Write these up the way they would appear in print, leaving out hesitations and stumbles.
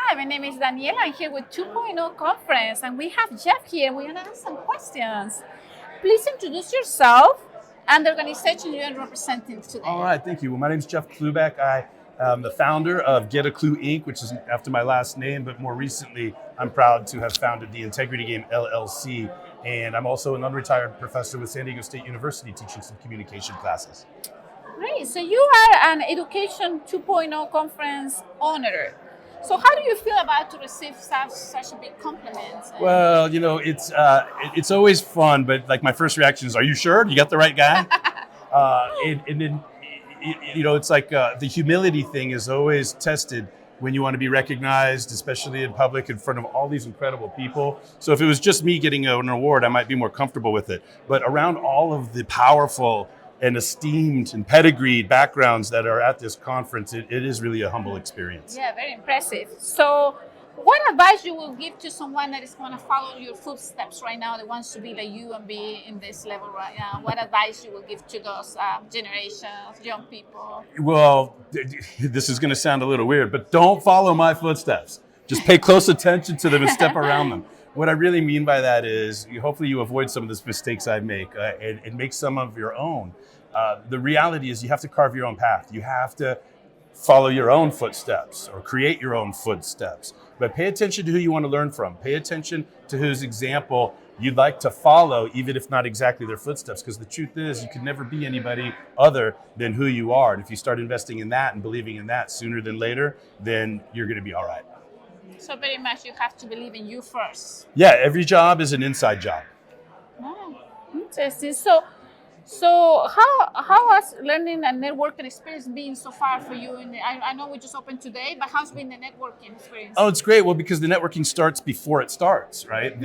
Hi, my name is Daniela. I'm here with 2.0 Conference, and we have Jeff here. We're going to ask some questions. Please introduce yourself and the organization you are representing today. All right, thank you. Well, my name is Jeff Klubeck. I am the founder of Get a Clue Inc., which is after my last name, but more recently, I'm proud to have founded the Integrity Game LLC, and I'm also an unretired professor with San Diego State University teaching some communication classes. Great. So you are an Education 2.0 Conference honor. So how do you feel about to receive such a big compliment? Well, you know, it's always fun, but like my first reaction is, "Are you sure you got the right guy?" And then, you know, it's like the humility thing is always tested when you want to be recognized, especially in public in front of all these incredible people. So if it was just me getting an award, I might be more comfortable with it. But around all of the powerful and esteemed and pedigreed backgrounds that are at this conference, it is really a humble experience. Yeah, very impressive. So what advice you will give to someone that is going to follow your footsteps right now, that wants to be like you and be in this level right now? What advice you will give to those generations, young people? Well, this is going to sound a little weird, but don't follow my footsteps. Just pay close attention to them and step around them. What I really mean by that is, hopefully you avoid some of the mistakes I make and make some of your own. The reality is you have to carve your own path. You have to follow your own footsteps or create your own footsteps. But pay attention to who you want to learn from. Pay attention to whose example you'd like to follow, even if not exactly their footsteps. Because the truth is, you can never be anybody other than who you are. And if you start investing in that and believing in that sooner than later, then you're going to be all right. So very much you have to believe in you first. Yeah, every job is an inside job. Oh, interesting. So how has learning and networking experience been so far for you? And I know we just opened today, but how's been the networking experience? Oh, it's great. Well, because the networking starts before it starts, right?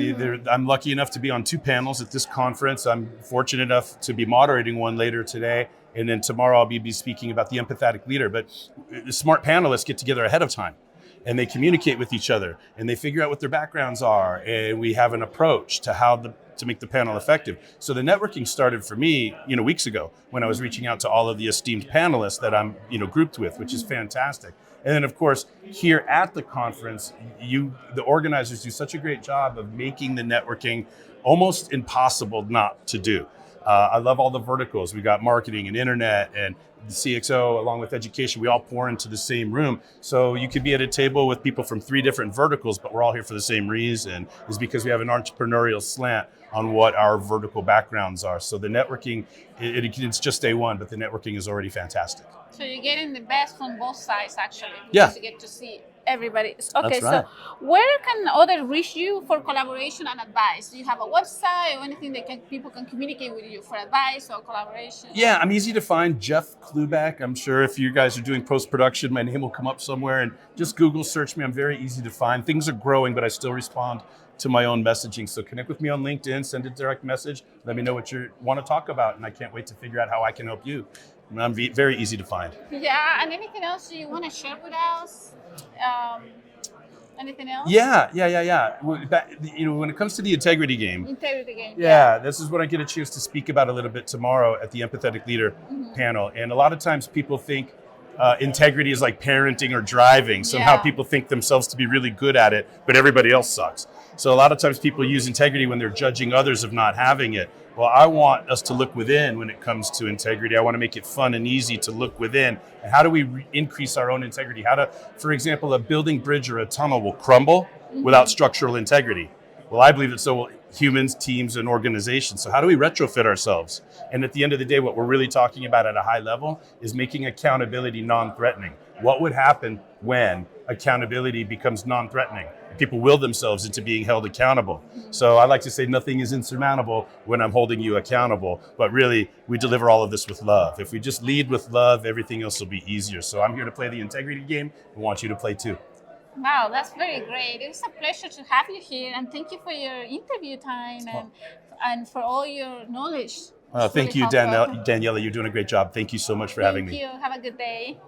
I'm lucky enough to be on 2 panels at this conference. I'm fortunate enough to be moderating one later today. And then tomorrow I'll be speaking about the empathetic leader. But the smart panelists get together ahead of time. And they communicate with each other, and they figure out what their backgrounds are, and we have an approach to how to make the panel effective. So the networking started for me, weeks ago when I was reaching out to all of the esteemed panelists that I'm, grouped with, which is fantastic. And then, of course, here at the conference, the organizers do such a great job of making the networking almost impossible not to do. I love all the verticals. We got marketing and internet and the CXO along with education. We all pour into the same room. So you could be at a table with people from 3 different verticals, but we're all here for the same reason, is because we have an entrepreneurial slant on what our vertical backgrounds are. So the networking, it's just day one, but the networking is already fantastic. So you're getting the best from both sides, actually. Yeah. Because you get to see everybody. Okay, That's right. So where can others reach you for collaboration and advice? Do you have a website or anything that people can communicate with you for advice or collaboration? Yeah, I'm easy to find, Jeff Klubeck. I'm sure if you guys are doing post-production, my name will come up somewhere, and just Google search me. I'm very easy to find. Things are growing, but I still respond to my own messaging. So connect with me on LinkedIn, send a direct message, let me know what you want to talk about, and I can't wait to figure out how I can help you. I'm very easy to find. Yeah, and anything else you want to share with us? Anything else? Yeah. When it comes to the Integrity Game. Integrity Game. Yeah, this is what I get a chance to speak about a little bit tomorrow at the Empathetic Leader panel. And a lot of times people think integrity is like parenting or driving. Somehow people think themselves to be really good at it, but everybody else sucks. So a lot of times people use integrity when they're judging others of not having it. Well, I want us to look within when it comes to integrity. I want to make it fun and easy to look within. And how do we increase our own integrity? For example, a building bridge or a tunnel will crumble without structural integrity. Well, I believe that so will humans, teams, and organizations. So how do we retrofit ourselves? And at the end of the day, what we're really talking about at a high level is making accountability non-threatening. What would happen when accountability becomes non-threatening? People will themselves into being held accountable. So I like to say nothing is insurmountable when I'm holding you accountable, but really we deliver all of this with love. If we just lead with love, everything else will be easier. So I'm here to play the integrity game. I want you to play too. Wow, that's very great. It was a pleasure to have you here, and thank you for your interview time and for all your knowledge. Thank you, Daniela. You're doing a great job. Thank you so much for having me. Thank you. Have a good day.